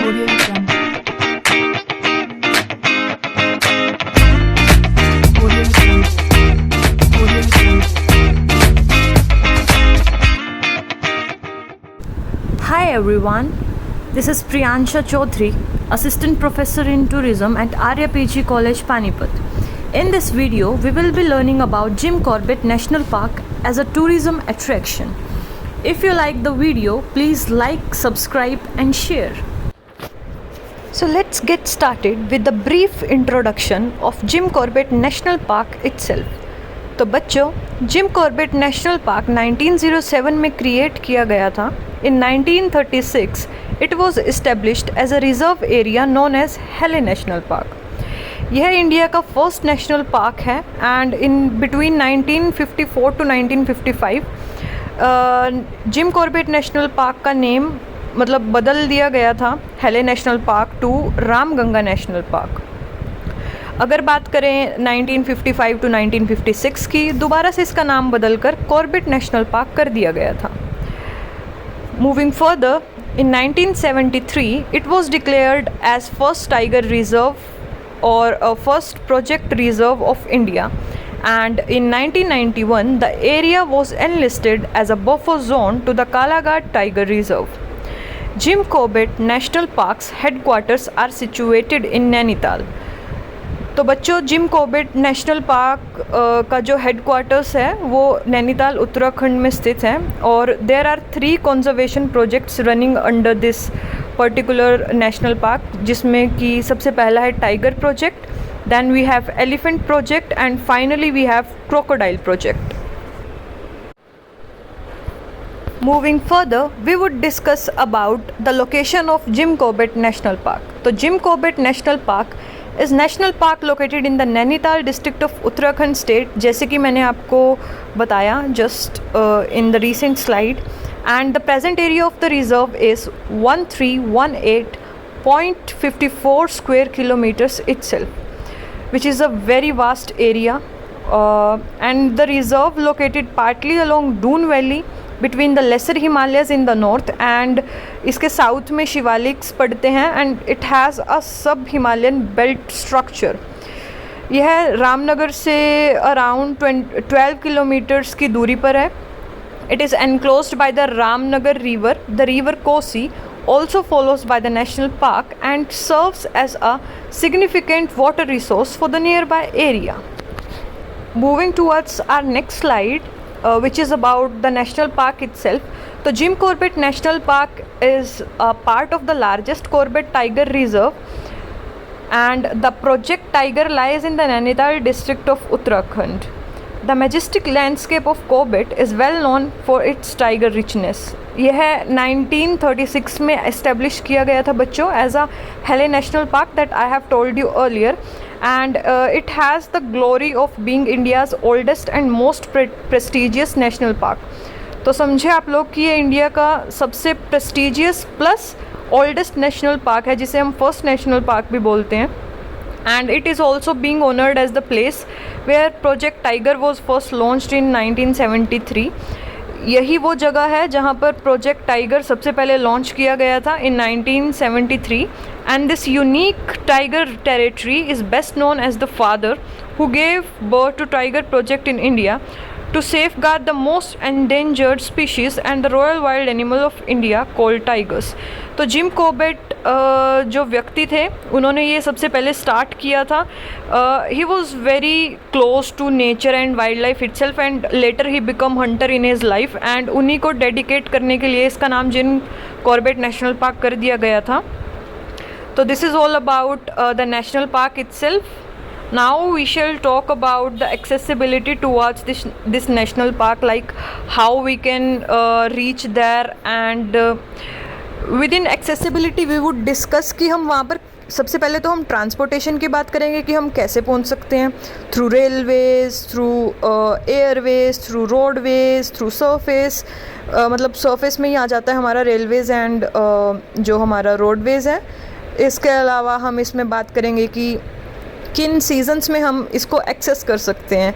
Audio Jungle. Audio Jungle. Audio Jungle. Hi everyone, this is Priyansha Chaudhary, Assistant Professor in Tourism at Arya PG College, Panipat. In this video, we will be learning about Jim Corbett National Park as a tourism attraction. If you like the video, please like, subscribe and share. So let's get started with the brief introduction of Jim Corbett National Park itself. तो बच्चों, gym Corbett national park 1907 में create किया गया था. In 1936 it was established as a reserve area known as Hailey national park. यह India का first national park है and in between 1954 to 1955 Jim Corbett national park का नेम मतलब बदल दिया गया था Hailey national park to Ramganga national park. अगर बात करें 1955 टू 1956 की, दोबारा से इसका नाम बदलकर कॉर्बेट नेशनल पार्क कर दिया गया था. Moving further, in 1973 it was declared as first tiger reserve और first project reserve of India, and in 1991 the area was enlisted as a buffer zone to the Kalaghat Tiger Reserve. Jim Corbett National Park's headquarters are situated in Nainital. तो बच्चों, gym Corbett national park का जो headquarters है वो नैनीताल उत्तराखंड में स्थित है और there are 3 conservation projects running under this particular national park, जिसमें कि सबसे पहला है tiger project, then we have elephant project and finally we have crocodile project. Moving further, we would discuss about the location of Jim Corbett National Park. तो gym Corbett national park is national park located in the Nainital district of Uttarakhand state, जैसे कि मैंने आपको बताया just in the recent slide, and the present area of the reserve is 1318.54 square kilometers itself, which is a very vast area, and the reserve located partly along Doon Valley between the lesser Himalayas in the north and इसके south में शिवालिक्स पड़ते हैं and it has a sub Himalayan belt structure. यह रामनगर से around 12 kilometres की दूरी पर है. It is enclosed by the Ramnagar river. The river Kosi also follows by the national park and serves as a significant water resource for the nearby area. Moving towards our next slide, which is about the national park itself. So Jim Corbett National Park is a part of the largest Corbett Tiger Reserve, and the project Tiger lies in the Nainital district of Uttarakhand. The majestic landscape of Corbett is well known for its tiger richness. यह 1936 में establish किया गया था बच्चों as a Hele National Park that I have told you earlier, and it has the glory of being India's oldest and most prestigious national park. तो समझे आप लोग कि ये इंडिया का सबसे prestigious plus oldest national park है, जिसे हम first national park भी बोलते हैं. And it is also being honored as the place where Project Tiger was first launched in 1973. यही वो जगह है जहाँ पर प्रोजेक्ट टाइगर सबसे पहले लॉन्च किया गया था in 1973, and this unique tiger territory is best known as the father who gave birth to Tiger Project in India to safeguard the most endangered species and the royal wild animal of India called tigers. तो Jim Corbett जो व्यक्ति थे उन्होंने ये सबसे पहले start किया था. He was very close to nature and wild life itself and later he become hunter in his life, and उन्हीं को डेडिकेट करने के लिए इसका नाम जिम कॉर्बेट नेशनल पार्क कर दिया गया था. तो this is all about the national park itself. Now we shall talk about the accessibility towards this national park, like how we can reach there, and within accessibility we would discuss कि हम वहाँ पर सबसे पहले तो हम transportation की बात करेंगे कि हम कैसे पहुँच सकते हैं, through Railways, through Airways, through roadways, through surface. मतलब सरफेस में ही आ जाता है हमारा रेलवेज़ एंड जो हमारा रोडवेज़ है. इसके अलावा हम इसमें बात करेंगे कि किन सीजन्स में हम इसको एक्सेस कर सकते हैं.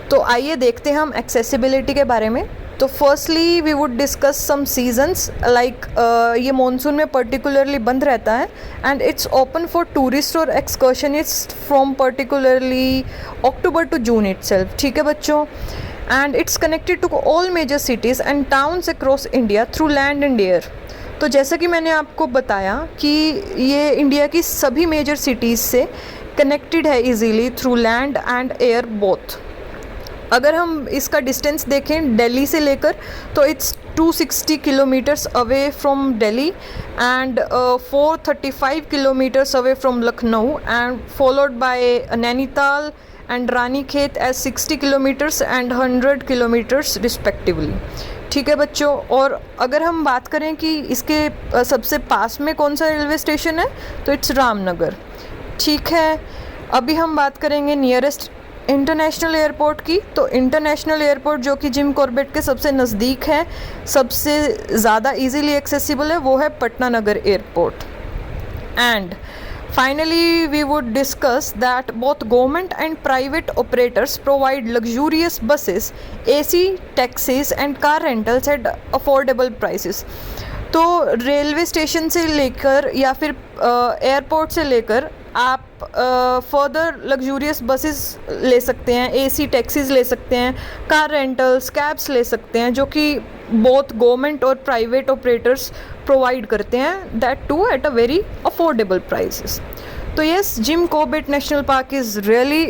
तो आइए देखते हैं हम एक्सेसिबिलिटी के बारे में. तो firstly we would discuss some seasons like ये मॉनसून में पर्टिकुलरली बंद रहता है and it's open for tourist और excursionist from particularly October to June itself, ठीक है बच्चों. And it's connected to all major cities and towns across India through land and air. तो जैसा कि मैंने आपको बताया कि ये इंडिया की सभी मेजर सिटीज़ से कनेक्टेड है easily through land and air both. अगर हम इसका डिस्टेंस देखें दिल्ली से लेकर तो it's 260 kilometres away from Delhi and 435 kilometres away from Lucknow and followed by Nainital and Ranikhet as 60 kilometres and 100 kilometres respectively, ठीक है बच्चों. और अगर हम बात करें कि इसके सबसे पास में कौन सा रेलवे स्टेशन है तो इट्स रामनगर, ठीक है. अभी हम बात करेंगे नियरेस्ट इंटरनेशनल एयरपोर्ट की. तो इंटरनेशनल एयरपोर्ट जो कि जिम कॉर्बेट के सबसे नज़दीक है, सबसे ज़्यादा इजीली एक्सेसिबल है, वो है Pantnagar airport. And finally we would discuss that both government and private operators provide luxurious buses, AC taxis and car rentals at affordable prices. तो रेलवे स्टेशन से लेकर या फिर एयरपोर्ट से लेकर आप फर्दर लग्जूरियस बसेस ले सकते हैं, एसी टैक्सीज ले सकते हैं, कार रेंटल्स, कैब्स ले सकते हैं, जो कि बोथ गवर्नमेंट और प्राइवेट ऑपरेटर्स प्रोवाइड करते हैं, that too at a very affordable prices. तो yes, Jim Corbett national park is really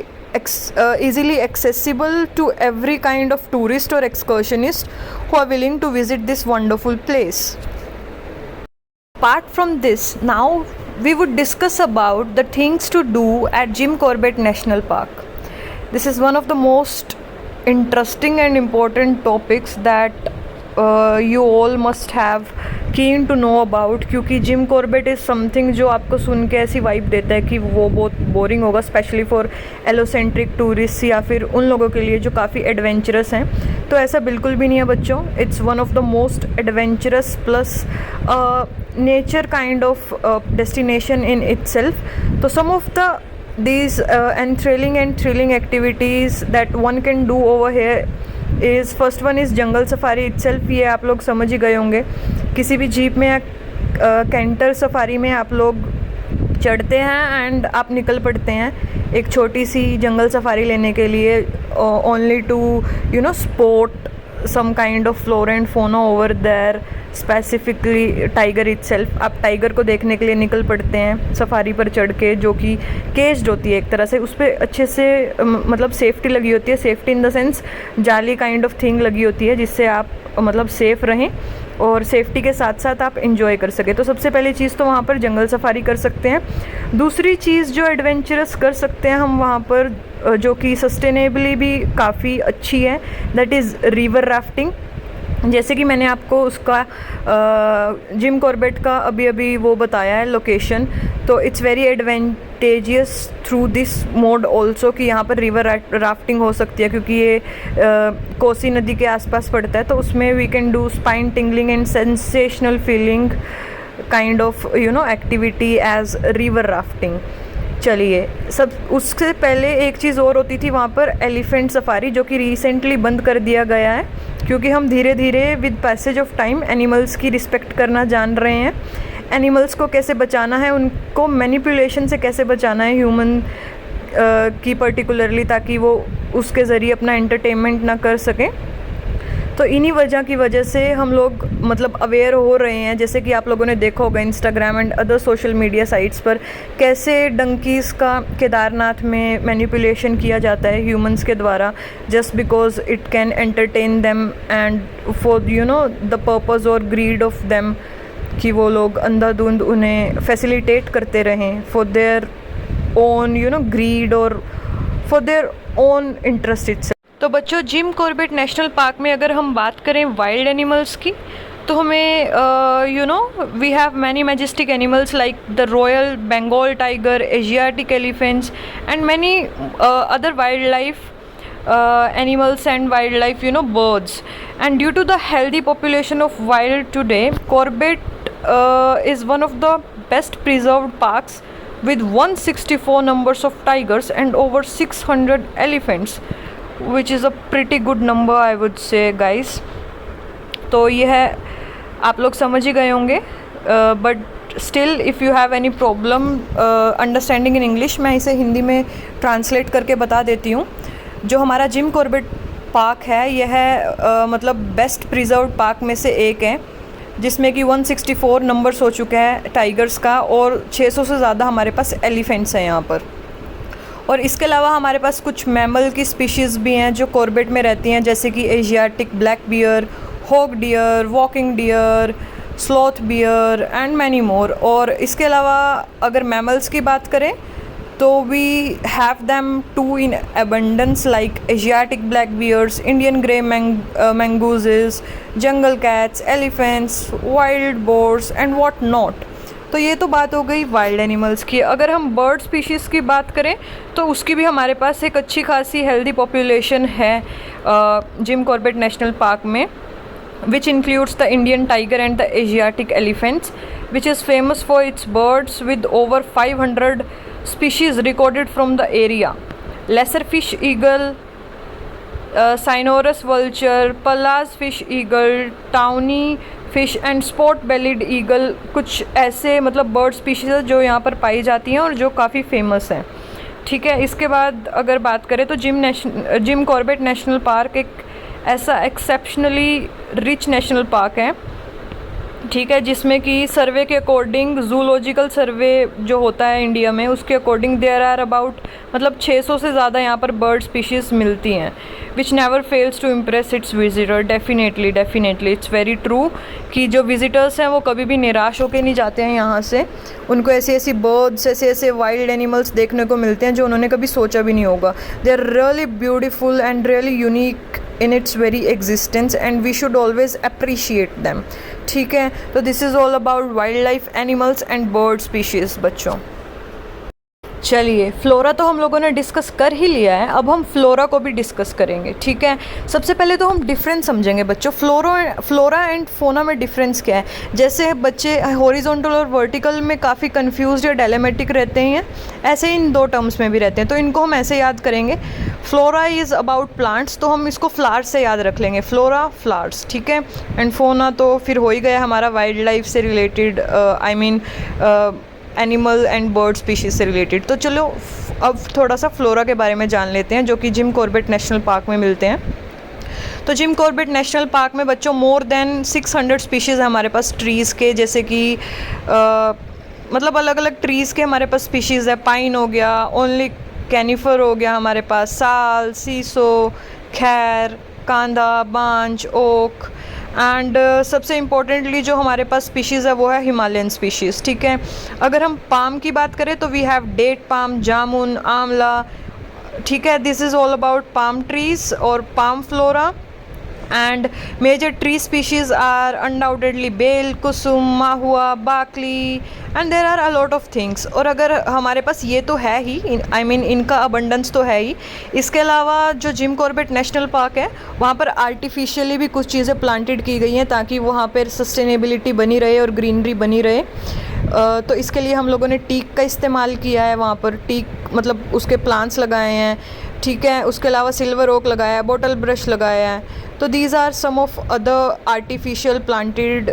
easily accessible to every kind of tourist or excursionist who are willing to visit this wonderful place. Apart from this, now we would discuss about the things to do at Jim Corbett National Park. This is one of the most interesting and important topics that you all must have keen to know about, क्योंकि Jim Corbett is something जो आपको सुन के ऐसी vibe देता है कि वो बहुत बोरिंग होगा, स्पेशली फॉर एलोसेंट्रिक टूरिस्ट या फिर उन लोगों के लिए जो काफ़ी एडवेंचरस हैं. तो ऐसा बिल्कुल भी नहीं है बच्चों. It's one of the most adventurous plus nature kind of destination in itself. तो some of the these and thrilling activities that one can do over here is, first one is jungle safari itself. ये आप लोग समझ ही गए होंगे. किसी भी jeep में या कैंटर सफारी में आप लोग चढ़ते हैं एंड आप निकल पड़ते हैं एक छोटी सी जंगल सफारी लेने के लिए, only to spot some kind of flora and fauna over there, specifically tiger itself. आप टाइगर को देखने के लिए निकल पड़ते हैं सफारी पर चढ़ के, जो कि केज्ड होती है एक तरह से. उस पर अच्छे से मतलब सेफ्टी लगी होती है, सेफ्टी इन द सेंस जाली काइंड ऑफ थिंग लगी होती है, जिससे आप मतलब सेफ़ रहें और सेफ्टी के साथ साथ आप इंजॉय कर सकें. तो सबसे पहली चीज़ तो वहाँ पर जंगल सफारी कर सकते हैं. दूसरी चीज़ जो एडवेंचरस कर सकते हैं हम वहाँ पर, जो कि सस्टेनेबली भी काफ़ी अच्छी है, दैट इज़ रिवर राफ्टिंग. जैसे कि मैंने आपको उसका जिम कॉर्बेट का अभी वो बताया है लोकेशन, तो it's very advantageous through this mode also कि यहाँ पर रिवर राफ्टिंग हो सकती है, क्योंकि ये कोसी नदी के आसपास पड़ता है. तो उसमें we can do spine tingling and sensational feeling kind of activity as river rafting. चलिए, सब उससे पहले एक चीज़ और होती थी वहाँ पर, एलिफेंट सफारी, जो कि रिसेंटली बंद कर दिया गया है, क्योंकि हम धीरे धीरे with passage of time animals की रिस्पेक्ट करना जान रहे हैं. एनिमल्स को कैसे बचाना है, उनको मैनिपुलेशन से कैसे बचाना है ह्यूमन की पर्टिकुलरली, ताकि वो उसके ज़रिए अपना एंटरटेनमेंट ना कर सकें. तो इन्हीं वजह से हम लोग मतलब अवेयर हो रहे हैं. जैसे कि आप लोगों ने देखा होगा Instagram and other social media sites पर कैसे डंकीज़ का केदारनाथ में मैनिपुलेशन किया जाता है ह्यूमंस के द्वारा, just because it can entertain them and for the purpose और ग्रीड ऑफ देम, कि वो लोग अंधाधुंध उन्हें फैसिलिटेट करते रहें फॉर देयर ओन ग्रीड और for their own interest it's. तो बच्चों, जिम कॉर्बेट नेशनल पार्क में अगर हम बात करें वाइल्ड एनिमल्स की, तो हमें we have many majestic animals like the royal Bengal tiger, Asiatic elephants and many other wildlife animals and wildlife, birds. And due to the healthy population of wild today, Corbett is one of the best preserved parks with 164 numbers of tigers and over 600 elephants, which is a pretty good number, I would say, guys. तो ये है, आप लोग समझ ही गए होंगे, but still if you have any problem understanding in English, मैं इसे हिंदी में ट्रांसलेट करके बता देती हूँ। जो हमारा जिम कॉर्बेट पार्क है, यह है मतलब बेस्ट प्रिजर्व्ड पार्क में से एक है, जिसमें कि 164 नंबर्स हो चुके हैं टाइगर्स का, और 600 से ज़्यादा हमारे पास एलिफेंट्स हैं यहाँ पर। और इसके अलावा हमारे पास कुछ मैमल की स्पीशीज़ भी हैं जो कॉर्बेट में रहती हैं, जैसे कि Asiatic black bear, hog deer, walking deer, sloth bear and many more. और इसके अलावा अगर मैमल्स की बात करें तो we have them too in abundance, like Asiatic black bears, Indian grey mongooses, jungle cats, elephants, wild boars and what not. तो ये तो बात हो गई वाइल्ड एनिमल्स की। अगर हम बर्ड स्पीशीज़ की बात करें तो उसकी भी हमारे पास एक अच्छी खासी हेल्दी पॉपुलेशन है जिम कॉर्बेट नेशनल पार्क में, which includes the Indian tiger and the Asiatic elephants, which is famous for its birds with over 500 species recorded from the area. Lesser fish eagle, Cynorus vulture, Pallas fish eagle, tawny fish and spot bellied eagle कुछ ऐसे मतलब bird species है जो यहाँ पर पाई जाती हैं और जो काफ़ी फेमस हैं। ठीक है, इसके बाद अगर बात करें तो जिम कॉर्बेट नेशनल पार्क एक ऐसा एक्सेप्शनली रिच नेशनल पार्क है, ठीक है, जिसमें कि सर्वे के अकॉर्डिंग, जूलॉजिकल सर्वे जो होता है इंडिया में, उसके अकॉर्डिंग देयर आर अबाउट मतलब 600 से ज़्यादा यहाँ पर बर्ड स्पीशीज़ मिलती हैं, which never fails to impress its visitor. Definitely it's very true कि जो विजिटर्स हैं वो कभी भी निराश होकर नहीं जाते हैं यहाँ से। उनको ऐसी बर्ड्स, ऐसे वाइल्ड एनिमल्स देखने को मिलते हैं जो उन्होंने कभी सोचा भी नहीं होगा। They are really beautiful and really unique in its very existence and we should always appreciate them। ठीक है, तो this is all about wildlife, animals and bird species बच्चों। चलिए, फ्लोरा तो हम लोगों ने डिस्कस कर ही लिया है, अब हम फ्लोरा को भी डिस्कस करेंगे। ठीक है, सबसे पहले तो हम डिफरेंस समझेंगे बच्चों। फ्लोरा एंड फोना में डिफरेंस क्या है। जैसे बच्चे हॉरिजॉन्टल और वर्टिकल में काफ़ी कंफ्यूज्ड या डायलेमेटिक रहते हैं, ऐसे इन दो टर्म्स में भी रहते हैं, तो इनको हम ऐसे याद करेंगे। फ्लोरा इज़ अबाउट प्लांट्स, तो हम इसको फ्लावर्स से याद रख लेंगे, फ्लोरा फ्लावर्स। ठीक है, एंड फोना तो फिर हो ही गया हमारा वाइल्ड लाइफ से related, I mean animal and bird species से रिलेटेड। तो चलो अब थोड़ा सा फ्लोरा के बारे में जान लेते हैं, जो कि जिम कॉर्बेट नेशनल पार्क में मिलते हैं। तो जिम कॉर्बेट नेशनल पार्क में बच्चों मोर देन 600 स्पीशीज़ है हमारे पास ट्रीज़ के, जैसे कि मतलब अलग अलग ट्रीज़ के हमारे पास स्पीशीज़ है। पाइन हो गया, ओनली कैनिफर हो गया हमारे पास, साल, सीसो, खैर, कांदा, बांज, ओक एंड सबसे इम्पोर्टेंटली जो हमारे पास स्पीशीज़ है वो है हिमालयन स्पीशीज़। ठीक है, अगर हम पाम की बात करें तो we have date palm, jamun, amla. ठीक है, this is all about palm trees और palm flora. And major tree species are undoubtedly bel, kusum, mahua, bakli and there are a lot of things. और अगर हमारे पास ये तो है ही, आई मीन इनका अबंडेंस तो है ही, इसके अलावा जो जिम कॉर्बेट नेशनल पार्क है वहाँ पर आर्टिफिशियली भी कुछ चीज़ें प्लांटेड की गई हैं ताकि वहाँ पर सस्टेनेबिलिटी बनी रहे और ग्रीनरी बनी रहे। तो इसके लिए हम लोगों ने टीक का इस्तेमाल किया है, वहाँ पर टीक मतलब उसके प्लांट्स लगाए हैं। ठीक है, उसके अलावा सिल्वर ओक लगाया है, बॉटल ब्रश लगाया है। तो these are some of other artificial planted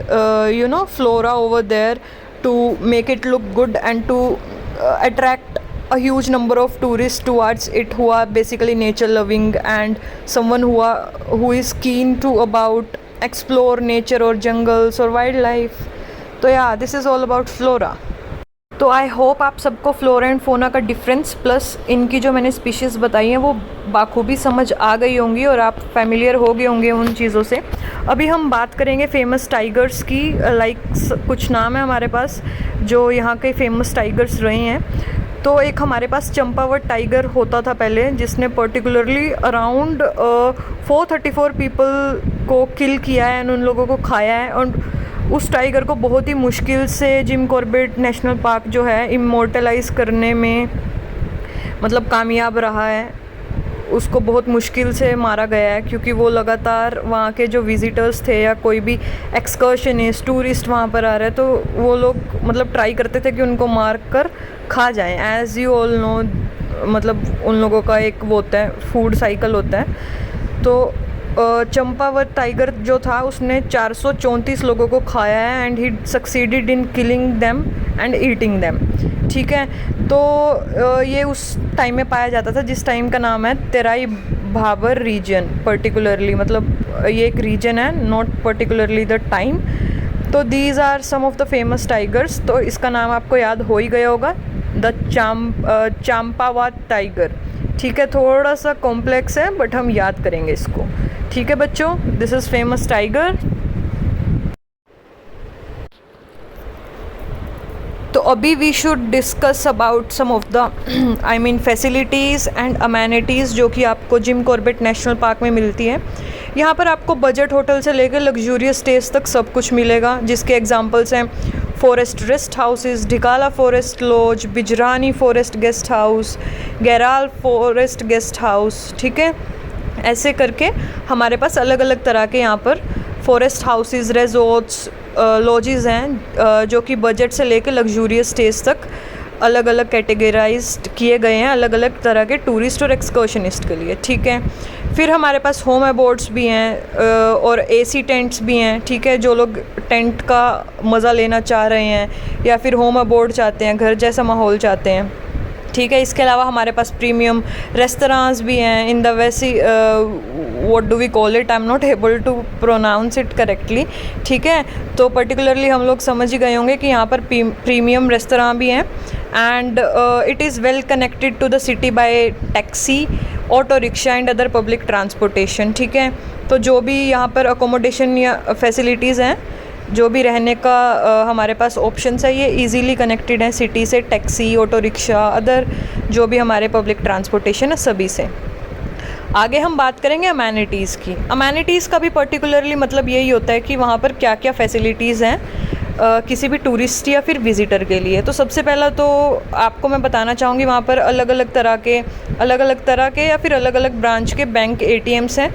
flora over there to make it look good and to attract a huge number of tourists towards it who are basically nature loving and someone who is keen to about explore nature or jungles or wildlife। तो या this is all about flora. तो I hope आप सबको flora and fauna का difference plus इनकी जो मैंने species बताई हैं वो बाखूबी समझ आ गई होंगी और आप फैमिलियर हो गए होंगे उन चीज़ों से। अभी हम बात करेंगे फेमस टाइगर्स की, लाइक कुछ नाम है हमारे पास जो यहाँ के फेमस टाइगर्स रहे हैं। तो एक हमारे पास चंपावत टाइगर होता था पहले, जिसने पर्टिकुलरली अराउंड 434 पीपल को किल किया है और उन लोगों को खाया है। और उस टाइगर को बहुत ही मुश्किल से जिम कॉर्बेट नेशनल पार्क जो है इमोर्टलाइज करने में मतलब कामयाब रहा है। उसको बहुत मुश्किल से मारा गया है क्योंकि वो लगातार वहाँ के जो विज़िटर्स थे या कोई भी एक्सकर्शनिस्ट, टूरिस्ट वहाँ पर आ रहे तो वो लोग मतलब ट्राई करते थे कि उनको मार कर खा जाएं। एज़ यू ऑल नो मतलब उन लोगों का एक वो होता है, फूड साइकिल होता है। तो चंपावत टाइगर जो था उसने 434 लोगों को खाया है and he succeeded in killing them and eating them. ठीक है, तो ये उस टाइम में पाया जाता था जिस टाइम का नाम है तेराई भाबर रीजन पर्टिकुलरली, मतलब ये एक रीजन है, नॉट पर्टिकुलरली द टाइम। तो these are some of the famous tigers. तो इसका नाम आपको याद हो ही गया होगा, द चांपावत टाइगर। ठीक है, थोड़ा सा कॉम्प्लेक्स है बट हम याद करेंगे इसको। ठीक है बच्चों, दिस इज़ फेमस टाइगर। तो अभी we should discuss about some of the I mean facilities and amenities जो कि आपको जिम कॉर्बेट नेशनल पार्क में मिलती है। यहाँ पर आपको बजट होटल से लेकर लग्जूरियस स्टेज तक सब कुछ मिलेगा, जिसके एग्जांपल्स हैं forest rest houses, Dhikala forest lodge, Bijrani forest guest house, Gairal forest guest house. ठीक है, ऐसे करके हमारे पास अलग अलग तरह के यहाँ पर फॉरेस्ट हाउसेस, रिजॉर्ट्स, लॉजेस हैं जो कि बजट से लेकर लग्जूरियस स्टेज तक अलग अलग कैटेगराइज्ड किए गए हैं अलग अलग तरह के टूरिस्ट और एक्सकर्शनिस्ट के लिए। ठीक है, फिर हमारे पास होम अबोर्ड्स भी हैं और एसी टेंट्स भी हैं। ठीक है, जो लोग टेंट का मज़ा लेना चाह रहे हैं या फिर होम अबोर्ड चाहते हैं, घर जैसा माहौल चाहते हैं। ठीक है, इसके अलावा हमारे पास प्रीमियम रेस्टोरेंट्स भी हैं इन द वैसी what do we call it, I am not able to pronounce it correctly. ठीक है, तो पर्टिकुलरली हम लोग समझ ही गए होंगे कि यहाँ पर प्रीमियम रेस्टोरेंट भी हैं and it is well connected to the city by taxi, auto rickshaw and other public transportation. ठीक है, तो जो भी यहाँ पर अकोमोडेशन या फैसिलिटीज़ हैं, जो भी रहने का हमारे पास ऑप्शंस है, ये इजीली कनेक्टेड है सिटी से, टैक्सी, ऑटो रिक्शा, अदर जो भी हमारे पब्लिक ट्रांसपोर्टेशन है सभी से। आगे हम बात करेंगे अमेनिटीज़ की। अमेनिटीज़ का भी पर्टिकुलरली मतलब यही होता है कि वहाँ पर क्या क्या फैसिलिटीज़ हैं किसी भी टूरिस्ट या फिर विज़िटर के लिए। तो सबसे पहला तो आपको मैं बताना चाहूँगी वहाँ पर अलग अलग तरह के या फिर अलग अलग ब्रांच के बैंक ATMs हैं,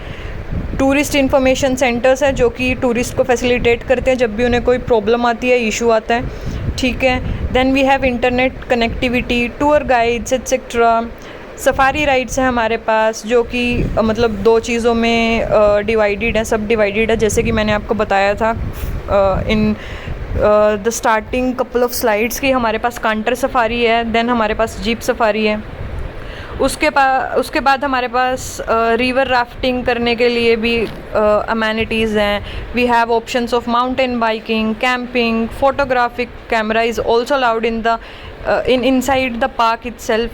टूरिस्ट इन्फॉर्मेशन सेंटर्स हैं जो कि टूरिस्ट को फैसिलिटेट करते हैं जब भी उन्हें कोई प्रॉब्लम आती है, इशू आता है। ठीक है, then we have internet connectivity, tour guides etcetera. Safari rides हैं हमारे पास जो कि मतलब दो चीज़ों में डिवाइडेड है, सब डिवाइडेड है, जैसे कि मैंने आपको बताया था in the starting couple of slides की। हमारे पास कांटर सफारी है, देन हमारे पास जीप सफारी है। उसके बाद हमारे पास रिवर राफ्टिंग करने के लिए भी अमेनिटीज़ हैं। We have options of mountain biking, camping, photographic camera is also allowed in the inside the park itself,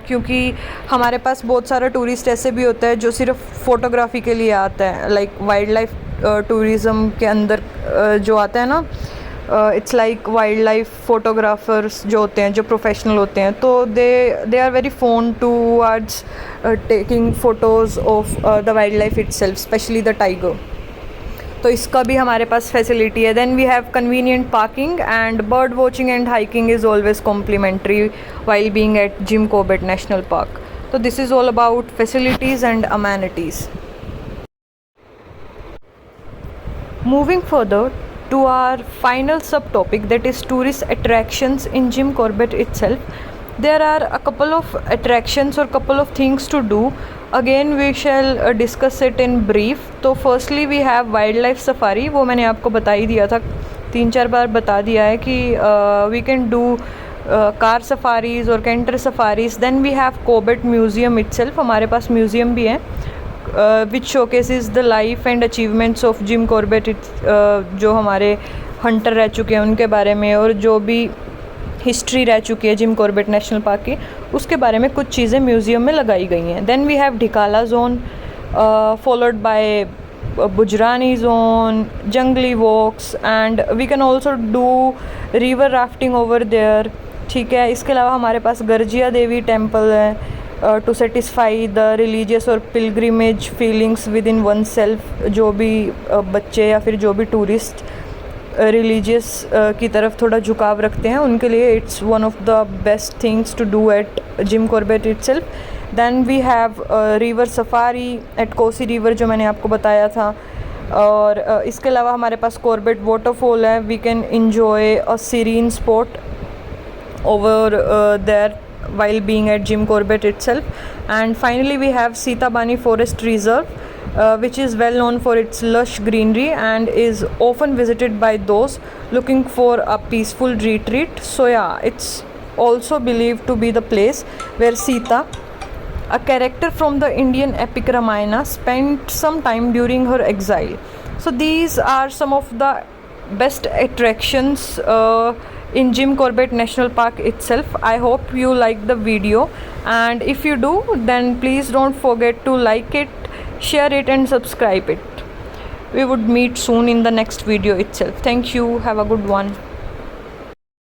क्योंकि हमारे पास बहुत सारा टूरिस्ट ऐसे भी होता है जो सिर्फ फ़ोटोग्राफी के लिए आता है, लाइक वाइल्ड लाइफ टूरिज़म के अंदर जो आता है ना, it's like wild life photographers जो होते हैं, जो प्रोफेशनल होते हैं, तो they are very fond towards taking photos of the wild life itself, specially the tiger. तो इसका भी हमारे पास फैसिलिटी है। Then we have convenient parking and bird watching and hiking is always complimentary while being at Jim Corbett national park. तो this is all about facilities and amenities. Moving further to our final subtopic, that is tourist attractions in Jim Corbett itself. There are a couple of attractions or couple of things to do. Again we shall discuss it in brief. तो firstly we have wildlife safari, वो मैंने आपको बता ही दिया था, 3-4 बार बता दिया है कि we can do car safaris और canter safaris. Then we have Corbett Museum itself, हमारे पास म्यूज़ियम भी है which showcases the life and achievements of Jim Corbett, जो हमारे हंटर रह चुके हैं उनके बारे में और जो भी हिस्ट्री रह चुकी है जिम कॉर्बेट नेशनल पार्क की, उसके बारे में कुछ चीज़ें म्यूज़ियम में लगाई गई हैं। Then we have Dhikala zone followed by Bijrani zone, jungle walks and we can also do river rafting over there. ठीक है, इसके अलावा हमारे पास गर्जिया देवी टेम्पल है टू सेटिस्फाई द रिलीजियस और pilgrimage feelings within oneself. जो भी बच्चे या फिर जो भी टूरिस्ट रिलीजियस की तरफ थोड़ा झुकाव रखते हैं उनके लिए it's one of the best things to do at Jim Corbett itself. Then we have river safari at Kosi river जो मैंने आपको बताया था, और इसके अलावा हमारे पास कॉर्बेट वाटरफॉल है। We can enjoy a serene spot over there while being at Jim Corbett itself. And finally we have Sita Bani Forest Reserve which is well known for its lush greenery and is often visited by those looking for a peaceful retreat. So yeah, it's also believed to be the place where Sita, a character from the Indian epic Ramayana, spent some time during her exile. So these are some of the best attractions in Jim Corbett National Park itself. I hope you like the video, and if you do, then please don't forget to like it, share it and subscribe it. We would meet soon in the next video itself. Thank you. Have a good one.